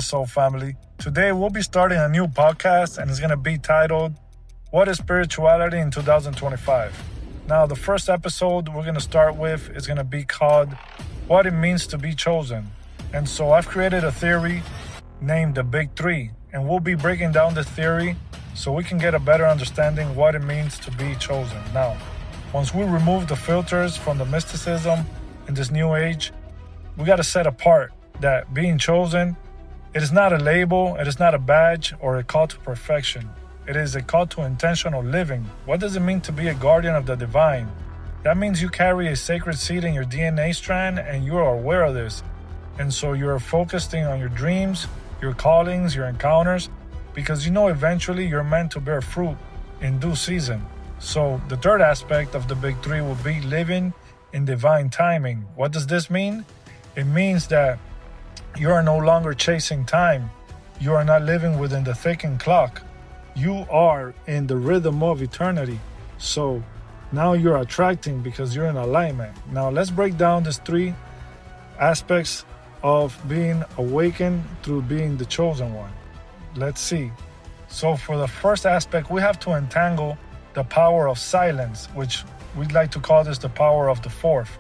Soul family. Today we'll be starting a new podcast and it's going to be titled What is Spirituality in 2025? Now, the first episode we're going to start with is going to be called What It Means to Be Chosen. And so I've created a theory named the Big Three, and we'll be breaking down this theory so we can get a better understanding what it means to be chosen. Now, once we remove the filters from the mysticism in this new age, we got to set apart that being chosen, it is not a label, it is not a badge or a call to perfection. It is a call to intentional living. What does it mean to be a guardian of the divine? That means you carry a sacred seed in your DNA strand and you are aware of this. And so you're focusing on your dreams, your callings, your encounters, because you know eventually you're meant to bear fruit in due season. So the third aspect of the Big Three will be living in divine timing. What does this mean? It means that you are no longer chasing time. You are not living within the ticking clock. You are in the rhythm of eternity. So now you're attracting because you're in alignment. Now let's break down these three aspects of being awakened through being the chosen one. Let's see. So for the first aspect, we have to entangle the power of silence, which we'd like to call this the power of the fourth.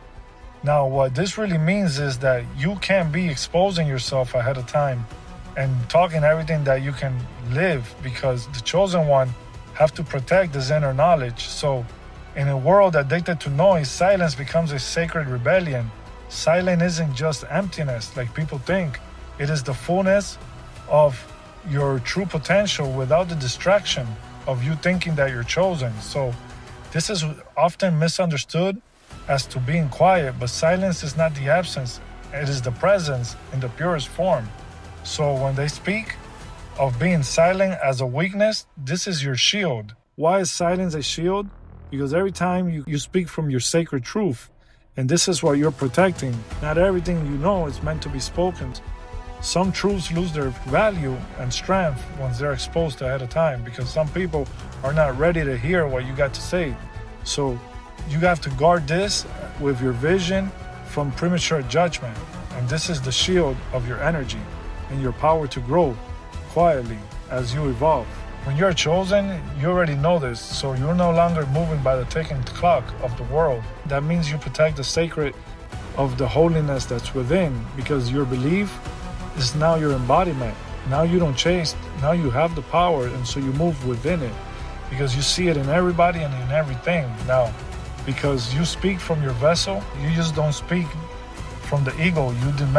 Now, what this really means is that you can't be exposing yourself ahead of time and talking everything that you can live, because the chosen one have to protect this inner knowledge. So in a world addicted to noise, silence becomes a sacred rebellion. Silence isn't just emptiness like people think. It is the fullness of your true potential without the distraction of you thinking that you're chosen. So this is often misunderstood as to being quiet, but silence is not the absence, it is the presence in the purest form. So when they speak of being silent as a weakness, this is your shield. Why is silence a shield? Because every time you speak from your sacred truth, and this is what you're protecting. Not everything you know is meant to be spoken. Some truths lose their value and strength once they're exposed ahead of time, because some people are not ready to hear what you got to say. So you have to guard this with your vision from premature judgment. And this is the shield of your energy and your power to grow quietly as you evolve. When you're chosen, you already know this, so you're no longer moving by the ticking clock of the world. That means you protect the sacred of the holiness that's within, because your belief is now your embodiment. Now you don't chase, now you have the power, and so you move within it, because you see it in everybody and in everything now. Because you speak from your vessel, you just don't speak from the ego. You demand